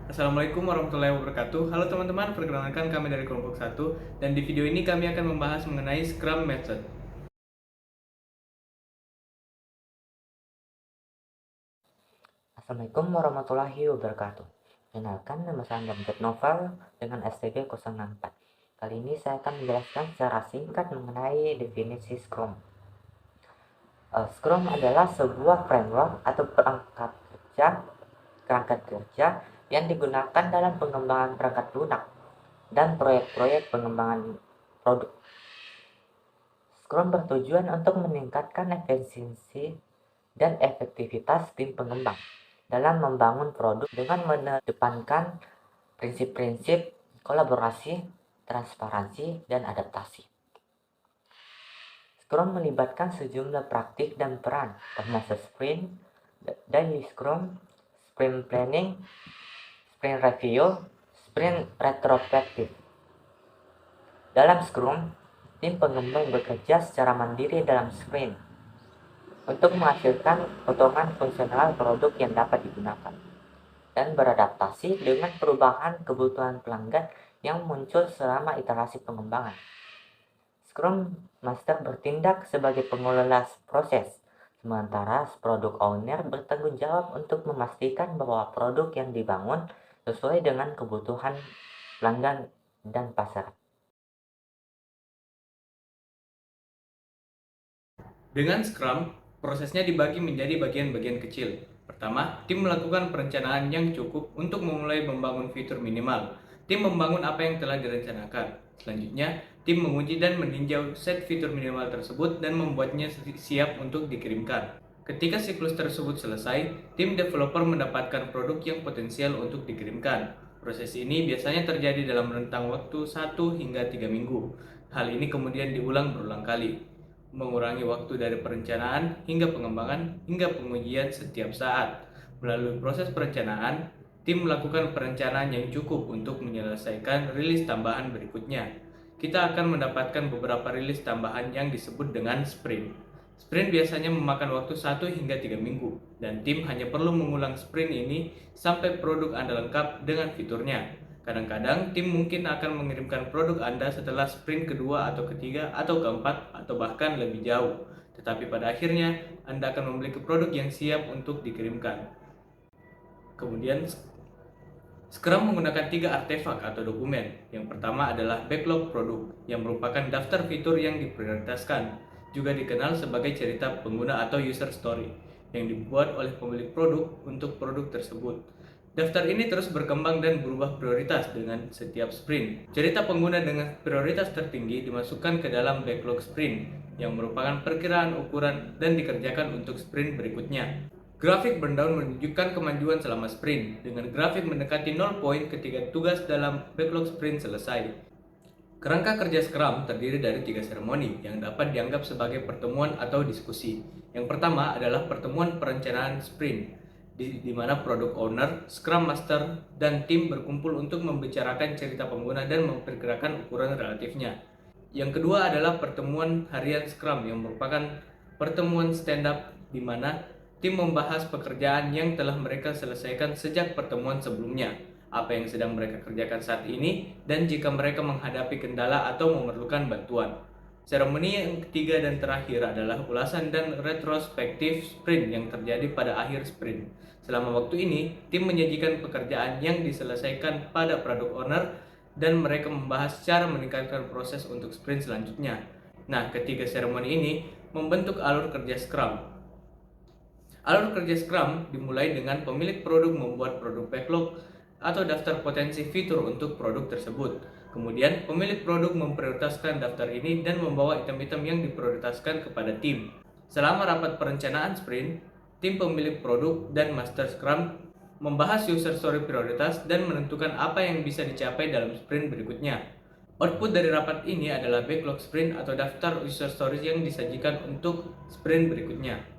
Assalamualaikum warahmatullahi wabarakatuh. Halo teman-teman, perkenalkan kami dari kelompok 1 dan di video ini kami akan membahas mengenai Scrum Method. Assalamualaikum warahmatullahi wabarakatuh. Kenalkan, nama saya Gambet Novel dengan STG 064. Kali ini saya akan menjelaskan secara singkat mengenai definisi Scrum. Scrum adalah sebuah framework atau kerangka kerja yang digunakan dalam pengembangan perangkat lunak dan proyek-proyek pengembangan produk. Scrum bertujuan untuk meningkatkan efisiensi dan efektivitas tim pengembang dalam membangun produk dengan mengedepankan prinsip-prinsip kolaborasi, transparansi, dan adaptasi. Scrum melibatkan sejumlah praktik dan peran, termasuk sprint, daily scrum, sprint planning, sprint review, sprint retrospective. Dalam Scrum, tim pengembang bekerja secara mandiri dalam sprint untuk menghasilkan potongan fungsional produk yang dapat digunakan dan beradaptasi dengan perubahan kebutuhan pelanggan yang muncul selama iterasi pengembangan. Scrum Master bertindak sebagai pengelola proses, sementara Product Owner bertanggung jawab untuk memastikan bahwa produk yang dibangun sesuai dengan kebutuhan pelanggan dan pasar. Dengan Scrum, prosesnya dibagi menjadi bagian-bagian kecil. Pertama, tim melakukan perencanaan yang cukup untuk memulai membangun fitur minimal. Tim membangun apa yang telah direncanakan. Selanjutnya, tim menguji dan meninjau set fitur minimal tersebut dan membuatnya siap untuk dikirimkan. Ketika siklus tersebut selesai, tim developer mendapatkan produk yang potensial untuk dikirimkan. Proses ini biasanya terjadi dalam rentang waktu 1 hingga 3 minggu. Hal ini kemudian diulang berulang kali, mengurangi waktu dari perencanaan hingga pengembangan hingga pengujian setiap saat. Melalui proses perencanaan, tim melakukan perencanaan yang cukup untuk menyelesaikan rilis tambahan berikutnya. Kita akan mendapatkan beberapa rilis tambahan yang disebut dengan sprint. Sprint biasanya memakan waktu 1 hingga 3 minggu, dan tim hanya perlu mengulang sprint ini sampai produk Anda lengkap dengan fiturnya. Kadang-kadang tim mungkin akan mengirimkan produk Anda setelah sprint kedua atau ketiga atau keempat atau bahkan lebih jauh. Tetapi pada akhirnya Anda akan memiliki produk yang siap untuk dikirimkan. Kemudian Scrum menggunakan 3 artefak atau dokumen. Yang pertama adalah backlog produk, yang merupakan daftar fitur yang diprioritaskan, juga dikenal sebagai cerita pengguna atau user story, yang dibuat oleh pemilik produk untuk produk tersebut. Daftar ini terus berkembang dan berubah prioritas dengan setiap sprint. Cerita pengguna dengan prioritas tertinggi dimasukkan ke dalam backlog sprint, yang merupakan perkiraan ukuran dan dikerjakan untuk sprint berikutnya. Grafik burndown menunjukkan kemajuan selama sprint, dengan grafik mendekati 0 poin ketika tugas dalam backlog sprint selesai. Kerangka kerja Scrum terdiri dari 3 seremoni yang dapat dianggap sebagai pertemuan atau diskusi. Yang pertama adalah pertemuan perencanaan sprint, di mana product owner, Scrum Master, dan tim berkumpul untuk membicarakan cerita pengguna dan memperkirakan ukuran relatifnya. Yang kedua adalah pertemuan harian Scrum yang merupakan pertemuan stand-up di mana tim membahas pekerjaan yang telah mereka selesaikan sejak pertemuan sebelumnya, apa yang sedang mereka kerjakan saat ini, dan jika mereka menghadapi kendala atau memerlukan bantuan. Seremoni yang ketiga dan terakhir adalah ulasan dan retrospektif sprint yang terjadi pada akhir sprint. Selama waktu ini, tim menyajikan pekerjaan yang diselesaikan pada product owner dan mereka membahas cara meningkatkan proses untuk sprint selanjutnya. Nah, ketiga seremoni ini membentuk alur kerja Scrum. Alur kerja Scrum dimulai dengan pemilik produk membuat produk backlog atau daftar potensi fitur untuk produk tersebut. Kemudian, pemilik produk memprioritaskan daftar ini dan membawa item-item yang diprioritaskan kepada tim. Selama rapat perencanaan sprint, tim pemilik produk dan master Scrum membahas user story prioritas dan menentukan apa yang bisa dicapai dalam sprint berikutnya. Output dari rapat ini adalah backlog sprint atau daftar user stories yang disajikan untuk sprint berikutnya.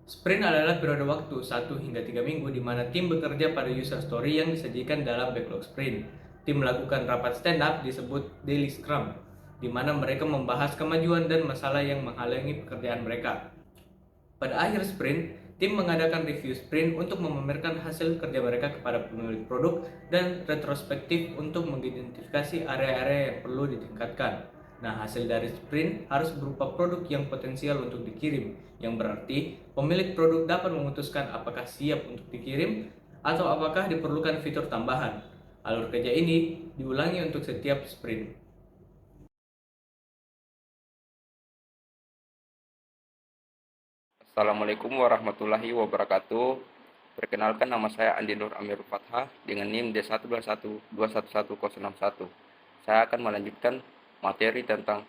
Sprint adalah periode waktu 1 hingga 3 minggu di mana tim bekerja pada user story yang disajikan dalam backlog sprint. Tim melakukan rapat stand-up disebut Daily Scrum, di mana mereka membahas kemajuan dan masalah yang menghalangi pekerjaan mereka. Pada akhir sprint, Tim mengadakan review sprint untuk memamerkan hasil kerja mereka kepada pemilik produk dan retrospektif untuk mengidentifikasi area-area yang perlu ditingkatkan. Nah, hasil dari sprint harus berupa produk yang potensial untuk dikirim, yang berarti pemilik produk dapat memutuskan apakah siap untuk dikirim atau apakah diperlukan fitur tambahan. Alur kerja ini diulangi untuk setiap sprint. Assalamualaikum warahmatullahi wabarakatuh. Perkenalkan, nama saya Andi Nur Amirul Fathah dengan NIM D121211161. Saya akan melanjutkan materi tentang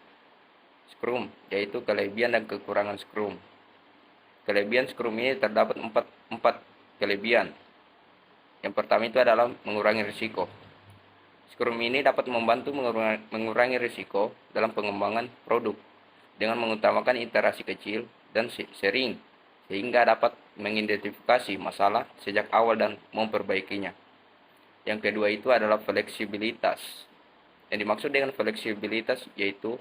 Scrum, yaitu kelebihan dan kekurangan Scrum. Kelebihan Scrum ini terdapat empat kelebihan. Yang pertama itu adalah mengurangi risiko. Scrum ini dapat membantu mengurangi risiko dalam pengembangan produk dengan mengutamakan iterasi kecil dan sering, sehingga dapat mengidentifikasi masalah sejak awal dan memperbaikinya. Yang kedua itu adalah fleksibilitas. Yang dimaksud dengan fleksibilitas yaitu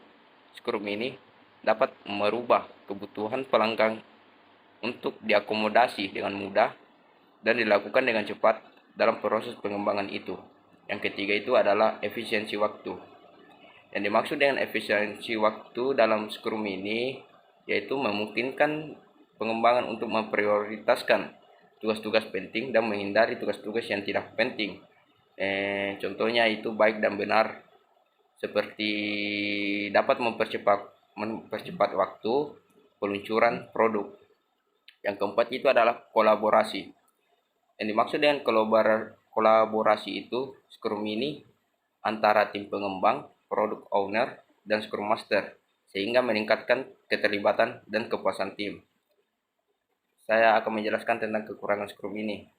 Scrum ini dapat merubah kebutuhan pelanggan untuk diakomodasi dengan mudah dan dilakukan dengan cepat dalam proses pengembangan itu. Yang ketiga itu adalah efisiensi waktu. Yang dimaksud dengan efisiensi waktu dalam Scrum ini yaitu memungkinkan pengembangan untuk memprioritaskan tugas-tugas penting dan menghindari tugas-tugas yang tidak penting. Contohnya itu baik dan benar, seperti dapat mempercepat waktu peluncuran produk. Yang keempat itu adalah kolaborasi. Yang dimaksud dengan kolaborasi itu Scrum ini antara tim pengembang, product owner, dan Scrum Master, sehingga meningkatkan keterlibatan dan kepuasan tim. Saya akan menjelaskan tentang kekurangan Scrum ini.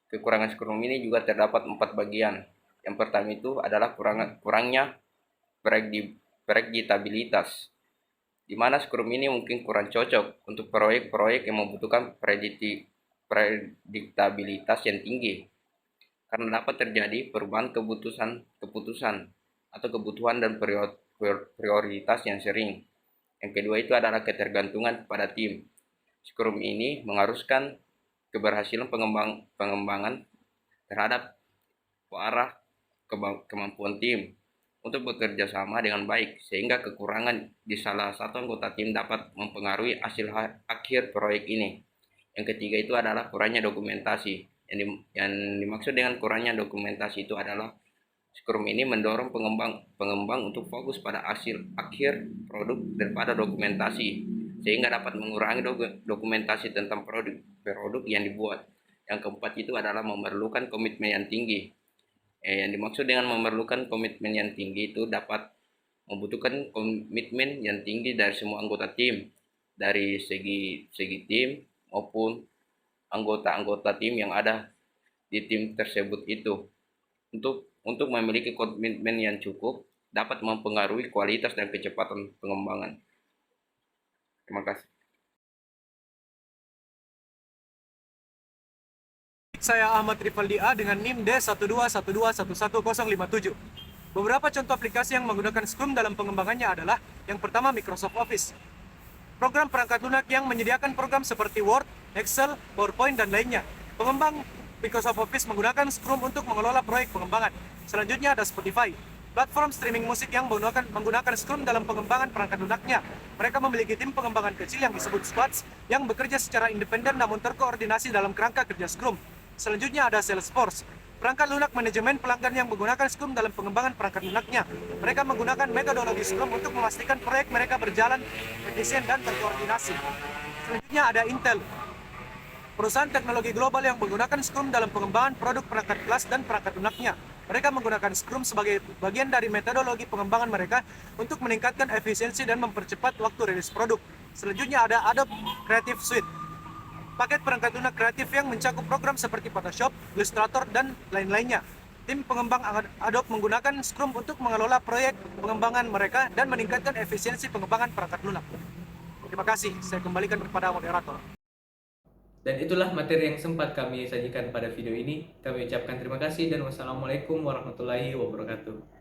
Kekurangan Scrum ini juga terdapat 4 bagian. Yang pertama itu adalah kurangnya prediktabilitas, di mana Scrum ini mungkin kurang cocok untuk proyek-proyek yang membutuhkan prediktabilitas yang tinggi, karena dapat terjadi perubahan keputusan atau kebutuhan dan prioritas yang sering. Yang kedua itu adalah ketergantungan pada tim. Scrum ini mengharuskan keberhasilan pengembangan terhadap arah kemampuan tim untuk bekerja sama dengan baik, sehingga kekurangan di salah satu anggota tim dapat mempengaruhi hasil akhir proyek ini. Yang ketiga itu adalah kurangnya dokumentasi. Yang dimaksud dengan kurangnya dokumentasi itu adalah Scrum ini mendorong pengembang untuk fokus pada hasil akhir produk daripada dokumentasi, sehingga dapat mengurangi dokumentasi tentang produk yang dibuat. Yang keempat itu adalah memerlukan komitmen yang tinggi. Yang dimaksud dengan memerlukan komitmen yang tinggi itu dapat membutuhkan komitmen yang tinggi dari semua anggota tim, dari segi tim maupun anggota-anggota tim yang ada di tim tersebut itu. Untuk memiliki komitmen yang cukup dapat mempengaruhi kualitas dan kecepatan pengembangan. Terima kasih. Saya Ahmad Rifaldi A dengan NIM D121211057. Beberapa contoh aplikasi yang menggunakan Scrum dalam pengembangannya adalah yang pertama Microsoft Office. Program perangkat lunak yang menyediakan program seperti Word, Excel, PowerPoint, dan lainnya. Pengembang Microsoft Office menggunakan Scrum untuk mengelola proyek pengembangan. Selanjutnya ada Spotify, platform streaming musik yang menggunakan Scrum dalam pengembangan perangkat lunaknya. Mereka memiliki tim pengembangan kecil yang disebut squads yang bekerja secara independen namun terkoordinasi dalam kerangka kerja Scrum. Selanjutnya ada Salesforce, perangkat lunak manajemen pelanggan yang menggunakan Scrum dalam pengembangan perangkat lunaknya. Mereka menggunakan metodologi Scrum untuk memastikan proyek mereka berjalan efisien dan terkoordinasi. Selanjutnya ada Intel, perusahaan teknologi global yang menggunakan Scrum dalam pengembangan produk perangkat kelas dan perangkat lunaknya. Mereka menggunakan Scrum sebagai bagian dari metodologi pengembangan mereka untuk meningkatkan efisiensi dan mempercepat waktu rilis produk. Selanjutnya ada Adobe Creative Suite, paket perangkat lunak kreatif yang mencakup program seperti Photoshop, Illustrator, dan lain-lainnya. Tim pengembang Adobe menggunakan Scrum untuk mengelola proyek pengembangan mereka dan meningkatkan efisiensi pengembangan perangkat lunak. Terima kasih, saya kembalikan kepada moderator. Dan itulah materi yang sempat kami sajikan pada video ini. Kami ucapkan terima kasih dan wassalamualaikum warahmatullahi wabarakatuh.